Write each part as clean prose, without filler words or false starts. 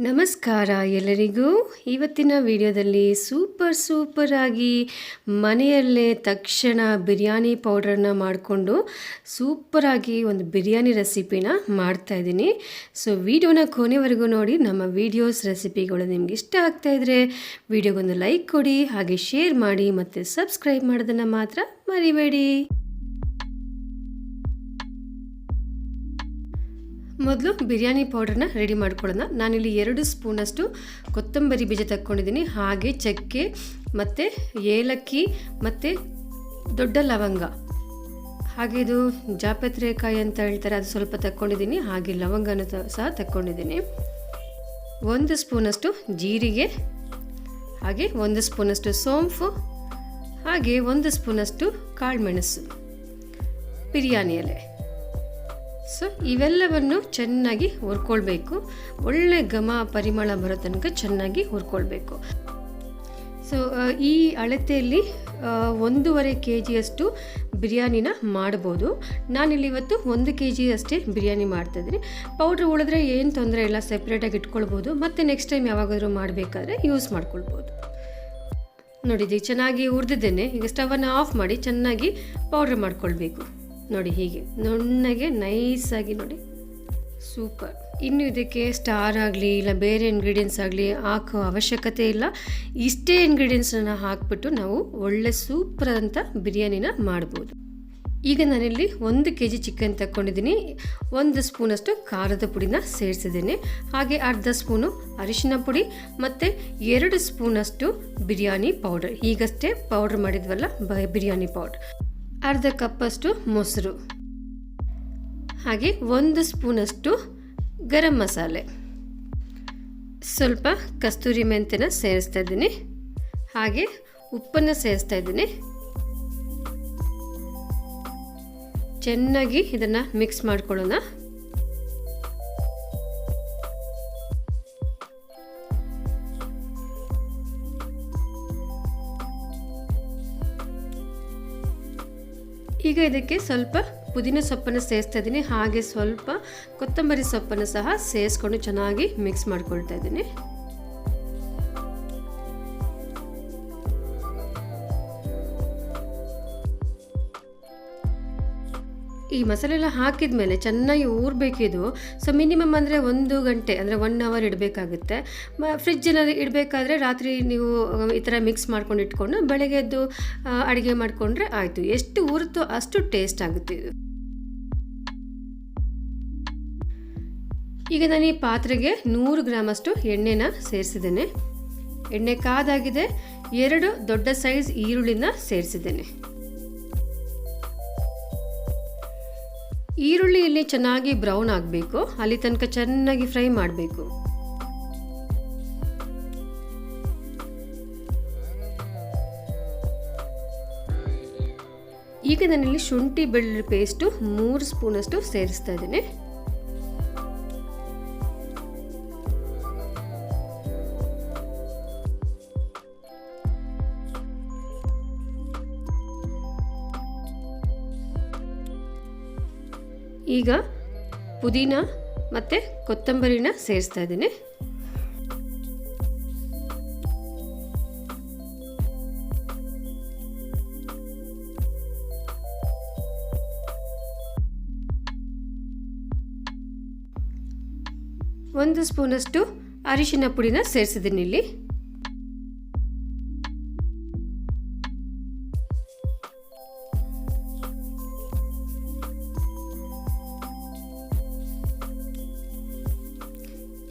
ನಮಸ್ಕಾರ ಎಲ್ಲರಿಗೂ. ಇವತ್ತಿನ ವಿಡಿಯೋದಲ್ಲಿ ಸೂಪರ್ ಆಗಿ ಮನೆಯಲ್ಲೇ ತಕ್ಷಣ ಬಿರಿಯಾನಿ ಪೌಡ್ರನ್ನ ಮಾಡಿಕೊಂಡು ಸೂಪರಾಗಿ ಒಂದು ಬಿರಿಯಾನಿ ರೆಸಿಪಿನ ಮಾಡ್ತಾಯಿದ್ದೀನಿ. ಸೊ ವಿಡಿಯೋನ ಕೊನೆವರೆಗೂ ನೋಡಿ. ನಮ್ಮ ವಿಡಿಯೋಸ್ ರೆಸಿಪಿಗಳು ನಿಮ್ಗೆ ಇಷ್ಟ ಆಗ್ತಾಯಿದ್ರೆ ವಿಡಿಯೋಗೊಂದು ಲೈಕ್ ಕೊಡಿ, ಹಾಗೆ ಶೇರ್ ಮಾಡಿ ಮತ್ತು ಸಬ್ಸ್ಕ್ರೈಬ್ ಮಾಡೋದನ್ನು ಮಾತ್ರ ಮರಿಬೇಡಿ. ಮೊದಲು ಬಿರಿಯಾನಿ ಪೌಡರ್ನ ರೆಡಿ ಮಾಡ್ಕೊಳ್ಳೋಣ. ನಾನಿಲ್ಲಿ 2 ಸ್ಪೂನಷ್ಟು ಕೊತ್ತಂಬರಿ ಬೀಜ ತಕ್ಕೊಂಡಿದ್ದೀನಿ, ಹಾಗೆ ಚಕ್ಕೆ ಮತ್ತು ಏಲಕ್ಕಿ ಮತ್ತು ದೊಡ್ಡ ಲವಂಗ, ಹಾಗೆ ಇದು ಜಾಪತ್ರೆಕಾಯಿ ಅಂತ ಹೇಳ್ತಾರೆ, ಅದು ಸ್ವಲ್ಪ ತಕ್ಕೊಂಡಿದ್ದೀನಿ, ಹಾಗೆ ಲವಂಗನ ಸಹ ತಕ್ಕೊಂಡಿದ್ದೀನಿ. 1 ಸ್ಪೂನಷ್ಟು ಜೀರಿಗೆ, ಹಾಗೆ 1 ಸ್ಪೂನಷ್ಟು ಸೋಂಪು, ಹಾಗೆ 1 ಸ್ಪೂನಷ್ಟು ಕಾಳುಮೆಣಸು, ಬಿರಿಯಾನಿ ಎಲೆ. ಸೊ ಇವೆಲ್ಲವನ್ನು ಚೆನ್ನಾಗಿ ಹುರ್ಕೊಳ್ಬೇಕು. ಒಳ್ಳೆ ಘಮ ಪರಿಮಳ ಬರೋ ತನಕ ಚೆನ್ನಾಗಿ ಹುರ್ಕೊಳ್ಬೇಕು. ಸೊ ಈ ಅಳತೆಯಲ್ಲಿ 1.5 kg ಬಿರಿಯಾನಿನ ಮಾಡ್ಬೋದು. ನಾನಿಲ್ಲಿ ಇವತ್ತು 1 kg ಅಷ್ಟೇ ಬಿರಿಯಾನಿ ಮಾಡ್ತಾಯಿದ್ದೀನಿ. ಪೌಡ್ರ್ ಉಳಿದ್ರೆ ಏನು ತೊಂದರೆ ಇಲ್ಲ, ಸೆಪ್ರೇಟಾಗಿ ಇಟ್ಕೊಳ್ಬೋದು, ಮತ್ತು ನೆಕ್ಸ್ಟ್ ಟೈಮ್ ಯಾವಾಗಾದರೂ ಮಾಡಬೇಕಾದ್ರೆ ಯೂಸ್ ಮಾಡ್ಕೊಳ್ಬೋದು. ನೋಡಿದ್ದೀವಿ ಚೆನ್ನಾಗಿ ಹುರಿದಿದ್ದೇನೆ. ಈಗ ಸ್ಟವನ್ನು ಆಫ್ ಮಾಡಿ ಚೆನ್ನಾಗಿ ಪೌಡ್ರ್ ಮಾಡ್ಕೊಳ್ಬೇಕು. ನೋಡಿ ಹೀಗೆ ನುಣ್ಣಗೆ ನೈಸಾಗಿ ನೋಡಿ, ಸೂಪರ್. ಇನ್ನು ಇದಕ್ಕೆ ಸ್ಟಾರ್ ಆಗಲಿ ಇಲ್ಲ ಬೇರೆ ಇಂಗ್ರೀಡಿಯೆಂಟ್ಸ್ ಆಗಲಿ ಹಾಕೋ ಅವಶ್ಯಕತೆ ಇಲ್ಲ. ಇಷ್ಟೇ ಇಂಗ್ರೀಡಿಯೆಂಟ್ಸನ್ನು ಹಾಕ್ಬಿಟ್ಟು ನಾವು ಒಳ್ಳೆ ಸೂಪರ್ ಅಂತ ಬಿರಿಯಾನಿನ ಮಾಡ್ಬೋದು. ಈಗ ನಾನಿಲ್ಲಿ 1 kg ಚಿಕನ್ ತಗೊಂಡಿದ್ದೀನಿ. 1 ಸ್ಪೂನಷ್ಟು ಖಾರದ ಪುಡಿನ ಸೇರಿಸಿದ್ದೀನಿ, ಹಾಗೆ ಅರ್ಧ ಸ್ಪೂನು ಅರಿಶಿನ ಪುಡಿ ಮತ್ತು 2 ಸ್ಪೂನಷ್ಟು ಬಿರಿಯಾನಿ ಪೌಡರ್. ಈಗಷ್ಟೇ ಪೌಡ್ರ್ ಮಾಡಿದ್ವಲ್ಲ ಬಿರಿಯಾನಿ ಪೌಡ್ರ್. ಅರ್ಧ ಕಪ್ಪಷ್ಟು ಮೊಸರು, ಹಾಗೆ 1 ಸ್ಪೂನಷ್ಟು ಗರಂ ಮಸಾಲೆ, ಸ್ವಲ್ಪ ಕಸ್ತೂರಿ ಮೆಂತ್ಯನ ಸೇರಿಸ್ತಾ ಇದ್ದೀನಿ, ಹಾಗೆ ಉಪ್ಪನ್ನು ಸೇರಿಸ್ತಾ ಇದ್ದೀನಿ. ಚೆನ್ನಾಗಿ ಇದನ್ನು ಮಿಕ್ಸ್ ಮಾಡ್ಕೊಳ್ಳೋಣ. ಈಗ ಇದಕ್ಕೆ ಸ್ವಲ್ಪ ಪುದೀನ ಸೊಪ್ಪನ್ನು ಸೇರಿಸ್ತಾ ಇದ್ದೀನಿ, ಹಾಗೆ ಸ್ವಲ್ಪ ಕೊತ್ತಂಬರಿ ಸೊಪ್ಪನ್ನು ಸಹ ಸೇರಿಸ್ಕೊಂಡು ಚೆನ್ನಾಗಿ ಮಿಕ್ಸ್ ಮಾಡ್ಕೊಳ್ತಾ ಇದ್ದೀನಿ. ಈ ಮಸಾಲೆ ಎಲ್ಲ ಹಾಕಿದ ಮೇಲೆ ಚೆನ್ನಾಗಿ ಊರಬೇಕಿದು. ಸೊ ಮಿನಿಮಮ್ ಅಂದರೆ 1 ಗಂಟೆ ಅಂದರೆ 1 hour ಇಡಬೇಕಾಗುತ್ತೆ. ಫ್ರಿಜ್ಜಲ್ಲಿ ಇಡಬೇಕಾದ್ರೆ ರಾತ್ರಿ ನೀವು ಈ ಥರ ಮಿಕ್ಸ್ ಮಾಡ್ಕೊಂಡು ಇಟ್ಕೊಂಡು ಬೆಳಗ್ಗೆ ಎದ್ದು ಅಡುಗೆ ಮಾಡಿಕೊಂಡ್ರೆ ಆಯಿತು. ಎಷ್ಟು ಊರುತ್ತೋ ಅಷ್ಟು ಟೇಸ್ಟ್ ಆಗುತ್ತೆ ಇದು. ಈಗ ನಾನು ಈ ಪಾತ್ರೆಗೆ 100 ಗ್ರಾಮಷ್ಟು ಎಣ್ಣೆನ ಸೇರಿಸಿದ್ದೇನೆ. ಎಣ್ಣೆ ಕಾದಾಗಿದೆ. 2 ದೊಡ್ಡ ಸೈಜ್ ಈರುಳ್ಳಿನ ಸೇರಿಸಿದ್ದೇನೆ. ಈರುಳ್ಳಿ ಇಲ್ಲಿ ಚೆನ್ನಾಗಿ ಬ್ರೌನ್ ಆಗಬೇಕು, ಅಲ್ಲಿ ತನಕ ಚೆನ್ನಾಗಿ ಫ್ರೈ ಮಾಡಬೇಕು. ಈಗ ನಾನಿಲ್ಲಿ ಶುಂಠಿ ಬೆಳ್ಳುಳ್ಳಿ ಪೇಸ್ಟು 3 ಸ್ಪೂನಷ್ಟು ಸೇರಿಸ್ತಾ ಇದ್ದೀನಿ. ಈಗ ಪುದೀನ ಮತ್ತು ಕೊತ್ತಂಬರಿನ ಸೇರಿಸ್ತಾ ಇದ್ದೀನಿ. ಒಂದು ಸ್ಪೂನಷ್ಟು ಅರಿಶಿನ ಪುಡಿನ ಸೇರಿಸಿದ್ದೀನಿ ಇಲ್ಲಿ.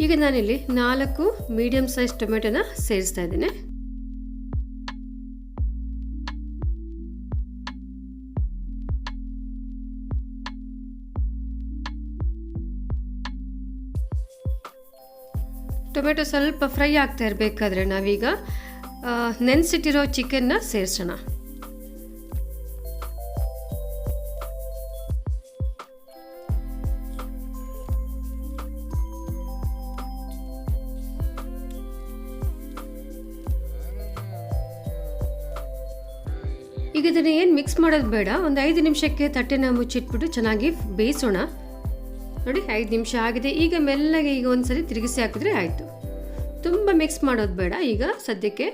ಈಗ ನಾನಿಲ್ಲಿ 4 ಮೀಡಿಯಮ್ ಸೈಜ್ ಟೊಮೆಟೊನ ಸೇರಿಸ್ತಾ ಇದ್ದೀನಿ. ಟೊಮೆಟೊ ಸ್ವಲ್ಪ ಫ್ರೈ ಆಗ್ತಾ ಇರಬೇಕಾದ್ರೆ ನಾವೀಗ ನೆನೆಸಿಟ್ಟಿರೋ ಚಿಕನ್ನ ಸೇರಿಸೋಣ. ಈಗ ಇದನ್ನು ಏನು ಮಿಕ್ಸ್ ಮಾಡೋದು ಬೇಡ, ಒಂದು 5 ನಿಮಿಷಕ್ಕೆ ತಟ್ಟೆನ ಮುಚ್ಚಿಟ್ಬಿಟ್ಟು ಚೆನ್ನಾಗಿ ಬೇಯಿಸೋಣ. ನೋಡಿ 5 ನಿಮಿಷ ಆಗಿದೆ. ಈಗ ಮೆಲ್ಲಗೆ ಈಗ ಒಂದ್ಸರಿ ತಿರುಗಿಸಿ ಹಾಕಿದ್ರೆ ಆಯಿತು. ತುಂಬ ಮಿಕ್ಸ್ ಮಾಡೋದು ಬೇಡ ಈಗ ಸದ್ಯಕ್ಕೆ.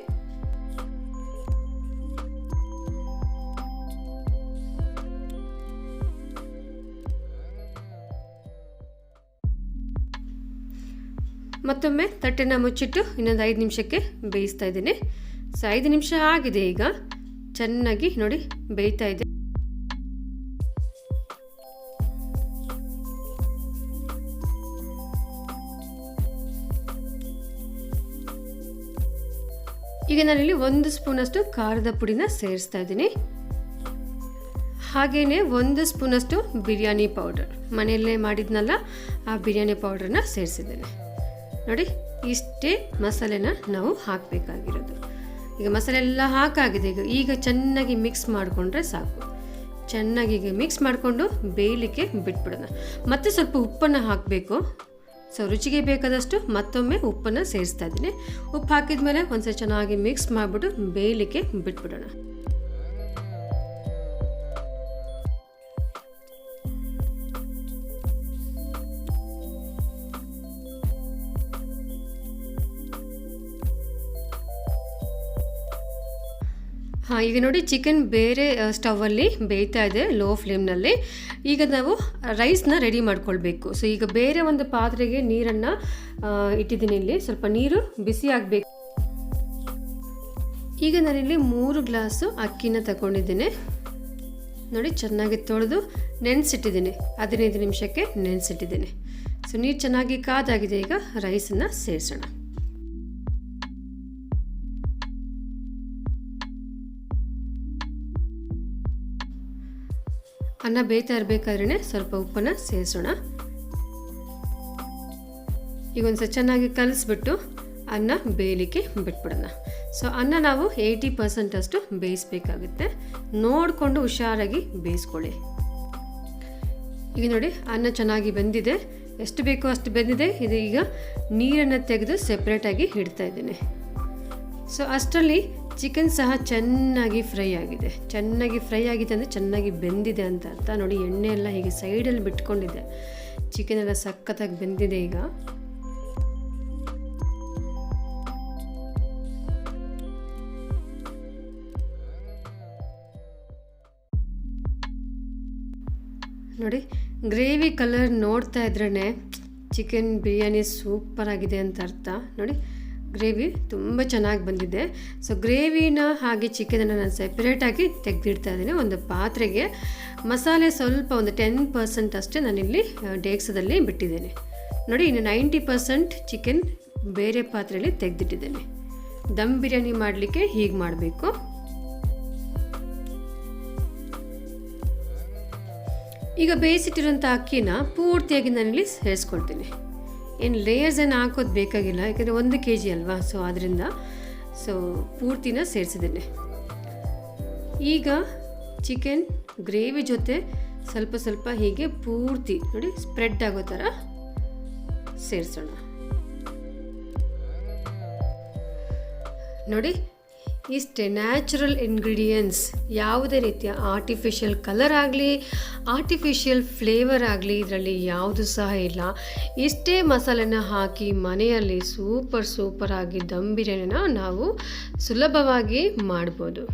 ಮತ್ತೊಮ್ಮೆ ತಟ್ಟೆನ ಮುಚ್ಚಿಟ್ಟು ಇನ್ನೊಂದು 5 ನಿಮಿಷಕ್ಕೆ ಬೇಯಿಸ್ತಾ ಇದ್ದೀನಿ. ಸೊ 5 ನಿಮಿಷ ಆಗಿದೆ, ಈಗ ಚೆನ್ನಾಗಿ ನೋಡಿ ಬೇಯ್ತಾ ಇದೆ. ಈಗ ನಾನಿಲ್ಲಿ 1 ಸ್ಪೂನಷ್ಟು ಖಾರದ ಪುಡಿನ ಸೇರಿಸ್ತಾ ಇದ್ದೀನಿ. ಹಾಗೆಯೇ 1 ಸ್ಪೂನಷ್ಟು ಬಿರಿಯಾನಿ ಪೌಡರ್, ಮನೆಯಲ್ಲೇ ಮಾಡಿದ್ನಲ್ಲ ಆ ಬಿರಿಯಾನಿ ಪೌಡ್ರನ್ನ ಸೇರಿಸಿದ್ದೇನೆ. ನೋಡಿ ಇಷ್ಟೇ ಮಸಾಲೆನ ನಾವು ಹಾಕಬೇಕಾಗಿರೋದು. ಈಗ ಮಸಾಲೆ ಎಲ್ಲ ಹಾಕಾಗಿದೆ. ಈಗ ಚೆನ್ನಾಗಿ ಮಿಕ್ಸ್ ಮಾಡಿಕೊಂಡ್ರೆ ಸಾಕು. ಚೆನ್ನಾಗಿ ಈಗ ಮಿಕ್ಸ್ ಮಾಡಿಕೊಂಡು ಬೇಯಲಿಕ್ಕೆ ಬಿಟ್ಬಿಡೋಣ. ಮತ್ತೆ ಸ್ವಲ್ಪ ಉಪ್ಪನ್ನು ಹಾಕಬೇಕು. ಸೊ ರುಚಿಗೆ ಬೇಕಾದಷ್ಟು ಮತ್ತೊಮ್ಮೆ ಉಪ್ಪನ್ನು ಸೇರಿಸ್ತಾ ಇದ್ದೀನಿ. ಉಪ್ಪು ಹಾಕಿದ ಮೇಲೆ ಒಂದ್ಸರಿ ಚೆನ್ನಾಗಿ ಮಿಕ್ಸ್ ಮಾಡಿಬಿಟ್ಟು ಬೇಯಲಿಕ್ಕೆ ಬಿಟ್ಬಿಡೋಣ. ಈಗ ನೋಡಿ ಚಿಕನ್ ಬೇರೆ ಸ್ಟವಲ್ಲಿ ಬೇಯ್ತಾ ಇದೆ ಲೋ ಫ್ಲೇಮ್ನಲ್ಲಿ. ಈಗ ನಾವು ರೈಸ್ನ ರೆಡಿ ಮಾಡ್ಕೊಳ್ಬೇಕು. ಸೊ ಈಗ ಬೇರೆ ಒಂದು ಪಾತ್ರೆಗೆ ನೀರನ್ನು ಇಟ್ಟಿದ್ದೀನಿ. ಇಲ್ಲಿ ಸ್ವಲ್ಪ ನೀರು ಬಿಸಿ ಆಗಬೇಕು. ಈಗ ನಾನಿಲ್ಲಿ 3 ಗ್ಲಾಸು ಅಕ್ಕಿನ ತಗೊಂಡಿದ್ದೀನಿ. ನೋಡಿ ಚೆನ್ನಾಗಿ ತೊಳೆದು ನೆನೆಸಿಟ್ಟಿದ್ದೀನಿ. 15 ನಿಮಿಷಕ್ಕೆ ನೆನೆಸಿಟ್ಟಿದ್ದೀನಿ. ಸೊ ನೀರು ಚೆನ್ನಾಗಿ ಕಾದಾಗಿದೆ. ಈಗ ರೈಸನ್ನು ಸೇರಿಸೋಣ. ಅನ್ನ ಬೇಯ್ತಾ ಇರಬೇಕಾದ್ರೆ ಸ್ವಲ್ಪ ಉಪ್ಪನ್ನು ಸೇರಿಸೋಣ. ಈಗ ಒಂದ್ಸಲ ಚೆನ್ನಾಗಿ ಕಲಿಸ್ಬಿಟ್ಟು ಅನ್ನ ಬೇಯಲಿಕ್ಕೆ ಬಿಟ್ಬಿಡೋಣ. ಸೊ ಅನ್ನ ನಾವು 80% ಅಷ್ಟು ಬೇಯಿಸಬೇಕಾಗುತ್ತೆ. ನೋಡಿಕೊಂಡು ಹುಷಾರಾಗಿ ಬೇಯಿಸ್ಕೊಳ್ಳಿ. ಈಗ ನೋಡಿ ಅನ್ನ ಚೆನ್ನಾಗಿ ಬೆಂದಿದೆ. ಎಷ್ಟು ಬೇಕೋ ಅಷ್ಟು ಬೆಂದಿದೆ. ಇದು ಈಗ ನೀರನ್ನು ತೆಗೆದು ಸೆಪ್ರೇಟಾಗಿ ಇಡ್ತಾ ಇದ್ದೀನಿ. ಸೊ ಅಷ್ಟರಲ್ಲಿ ಚಿಕನ್ ಸಹ ಚೆನ್ನಾಗಿ ಫ್ರೈ ಆಗಿದೆ. ಚೆನ್ನಾಗಿ ಫ್ರೈ ಆಗಿದೆ ಅಂದರೆ ಚೆನ್ನಾಗಿ ಬೆಂದಿದೆ ಅಂತ ಅರ್ಥ. ನೋಡಿ ಎಣ್ಣೆ ಎಲ್ಲ ಹೀಗೆ ಸೈಡಲ್ಲಿ ಬಿಟ್ಕೊಂಡಿದೆ. ಚಿಕನ್ ಎಲ್ಲ ಸಖತ್ತಾಗಿ ಬೆಂದಿದೆ. ಈಗ ನೋಡಿ ಗ್ರೇವಿ ಕಲರ್ ನೋಡ್ತಾ ಇದ್ರೇ ಚಿಕನ್ ಬಿರಿಯಾನಿ ಸೂಪರ್ ಆಗಿದೆ ಅಂತ ಅರ್ಥ. ನೋಡಿ ಗ್ರೇವಿ ತುಂಬ ಚೆನ್ನಾಗಿ ಬಂದಿದೆ. ಸೊ ಗ್ರೇವಿನ ಹಾಗೆ ಚಿಕನನ್ನು ನಾನು ಸೆಪ್ರೇಟಾಗಿ ತೆಗೆದಿಡ್ತಾ ಇದ್ದೀನಿ ಒಂದು ಪಾತ್ರೆಗೆ. ಮಸಾಲೆ ಸ್ವಲ್ಪ ಒಂದು 10% ಅಷ್ಟೇ ನಾನಿಲ್ಲಿ ಡೇಕ್ಸದಲ್ಲಿ ಬಿಟ್ಟಿದ್ದೇನೆ. ನೋಡಿ ಇನ್ನು 90% ಚಿಕನ್ ಬೇರೆ ಪಾತ್ರೆಯಲ್ಲಿ ತೆಗೆದಿಟ್ಟಿದ್ದೇನೆ. ದಮ್ ಬಿರಿಯಾನಿ ಮಾಡಲಿಕ್ಕೆ ಹೀಗೆ ಮಾಡಬೇಕು. ಈಗ ಬೇಯಿಸಿಟ್ಟಿರೋಂಥ ಅಕ್ಕಿನ ಪೂರ್ತಿಯಾಗಿ ನಾನಿಲ್ಲಿ ಸೇರಿಸ್ಕೊಳ್ತೀನಿ. ಏನು ಲೇಯರ್ಸ್ ಏನು ಹಾಕೋದು ಬೇಕಾಗಿಲ್ಲ, ಯಾಕೆಂದರೆ 1 kg ಅಲ್ವಾ. ಸೊ ಆದ್ದರಿಂದ ಪೂರ್ತಿನ ಸೇರಿಸಿದ್ದೇನೆ. ಈಗ ಚಿಕನ್ ಗ್ರೇವಿ ಜೊತೆ ಸ್ವಲ್ಪ ಸ್ವಲ್ಪ ಹೀಗೆ ಪೂರ್ತಿ ನೋಡಿ ಸ್ಪ್ರೆಡ್ ಆಗೋ ಥರ ಸೇರಿಸೋಣ. ನೋಡಿ ಇಷ್ಟೇ ನ್ಯಾಚುರಲ್ ಇಂಗ್ರೀಡಿಯೆಂಟ್ಸ್. ಯಾವುದೇ ರೀತಿಯ ಆರ್ಟಿಫಿಷಿಯಲ್ ಕಲರ್ ಆಗಲಿ ಆರ್ಟಿಫಿಷಿಯಲ್ ಫ್ಲೇವರ್ ಆಗಲಿ ಇದರಲ್ಲಿ ಯಾವುದು ಸಹ ಇಲ್ಲ. ಇಷ್ಟೇ ಮಸಾಲೆನ ಹಾಕಿ ಮನೆಯಲ್ಲಿ ಸೂಪರ್ ಆಗಿ ದಮ್ ಬಿರಿಯಾನಿನ ನಾವು ಸುಲಭವಾಗಿ ಮಾಡ್ಬೋದು.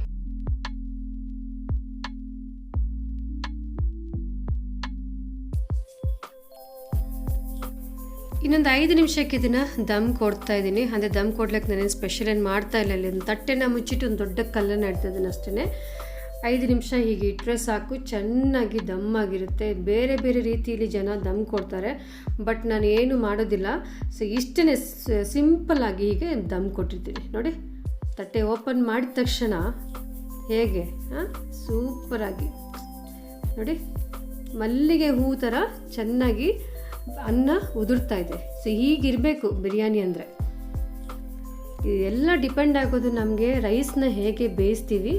ಇನ್ನೊಂದು 5 ನಿಮಿಷಕ್ಕೆ ಇದನ್ನು ದಮ್ ಕೊಡ್ತಾ ಇದ್ದೀನಿ. ಅಂದರೆ ದಮ್ ಕೊಡ್ಲಿಕ್ಕೆ ನಾನೇನು ಸ್ಪೆಷಲ್ ಏನು ಮಾಡ್ತಾ ಇಲ್ಲ. ಇಲ್ಲಿ ಒಂದು ತಟ್ಟೆನ ಮುಚ್ಚಿಟ್ಟು ಒಂದು ದೊಡ್ಡ ಕಲ್ಲನ್ನು ಇಡ್ತಾ ಇದ್ದೀನಿ ಅಷ್ಟೇ. 5 ನಿಮಿಷ ಹೀಗೆ ಇಟ್ಟರೆ ಸಾಕು, ಚೆನ್ನಾಗಿ ದಮ್ ಆಗಿರುತ್ತೆ. ಬೇರೆ ಬೇರೆ ರೀತಿಯಲ್ಲಿ ಜನ ದಮ್ ಕೊಡ್ತಾರೆ, ಬಟ್ ನಾನು ಏನು ಮಾಡೋದಿಲ್ಲ. ಸೊ ಇಷ್ಟೇ ಸಿಂಪಲ್ಲಾಗಿ ಹೀಗೆ ದಮ್ ಕೊಟ್ಟಿರ್ತೀನಿ. ನೋಡಿ ತಟ್ಟೆ ಓಪನ್ ಮಾಡಿದ ತಕ್ಷಣ ಹೇಗೆ ಸೂಪರಾಗಿ ನೋಡಿ ಮಲ್ಲಿಗೆ ಹೂ ಥರ ಚೆನ್ನಾಗಿ ಅನ್ನ ಉದುರ್ತಾ ಇದೆ. ಸೊ ಹೀಗಿರಬೇಕು ಬಿರಿಯಾನಿ ಅಂದರೆ. ಇದೆಲ್ಲ ಡಿಪೆಂಡ್ ಆಗೋದು ನಮಗೆ ರೈಸ್ನ ಹೇಗೆ ಬೇಯಿಸ್ತೀವಿ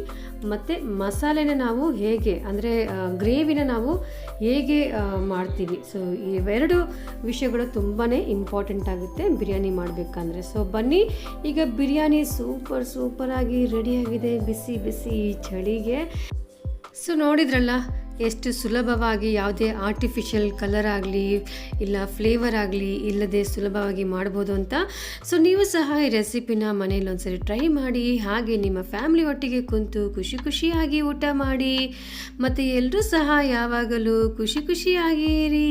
ಮತ್ತು ಮಸಾಲೆನ ನಾವು ಹೇಗೆ ಅಂದರೆ ಗ್ರೇವಿನ ನಾವು ಹೇಗೆ ಮಾಡ್ತೀವಿ. ಸೊ ಇವೆರಡು ವಿಷಯಗಳು ತುಂಬಾ ಇಂಪಾರ್ಟೆಂಟ್ ಆಗುತ್ತೆ ಬಿರಿಯಾನಿ ಮಾಡಬೇಕಂದ್ರೆ. ಸೊ ಬನ್ನಿ, ಈಗ ಬಿರಿಯಾನಿ ಸೂಪರಾಗಿ ರೆಡಿಯಾಗಿದೆ ಬಿಸಿ ಬಿಸಿ ಚಳಿಗೆ. ಸೊ ನೋಡಿದ್ರಲ್ಲ ಎಷ್ಟು ಸುಲಭವಾಗಿ ಯಾವುದೇ ಆರ್ಟಿಫಿಷಿಯಲ್ ಕಲರ್ ಆಗಲಿ ಇಲ್ಲ ಫ್ಲೇವರ್ ಆಗಲಿ ಇಲ್ಲದೆ ಸುಲಭವಾಗಿ ಮಾಡ್ಬೋದು ಅಂತ. ಸೊ ನೀವು ಸಹ ಈ ರೆಸಿಪಿನ ಮನೇಲಿ ಒಂದ್ಸರಿ ಟ್ರೈ ಮಾಡಿ, ಹಾಗೆ ನಿಮ್ಮ ಫ್ಯಾಮಿಲಿ ಒಟ್ಟಿಗೆ ಕುಂತು ಖುಷಿ ಖುಷಿಯಾಗಿ ಊಟ ಮಾಡಿ, ಮತ್ತು ಎಲ್ಲರೂ ಸಹ ಯಾವಾಗಲೂ ಖುಷಿಯಾಗಿರಿ.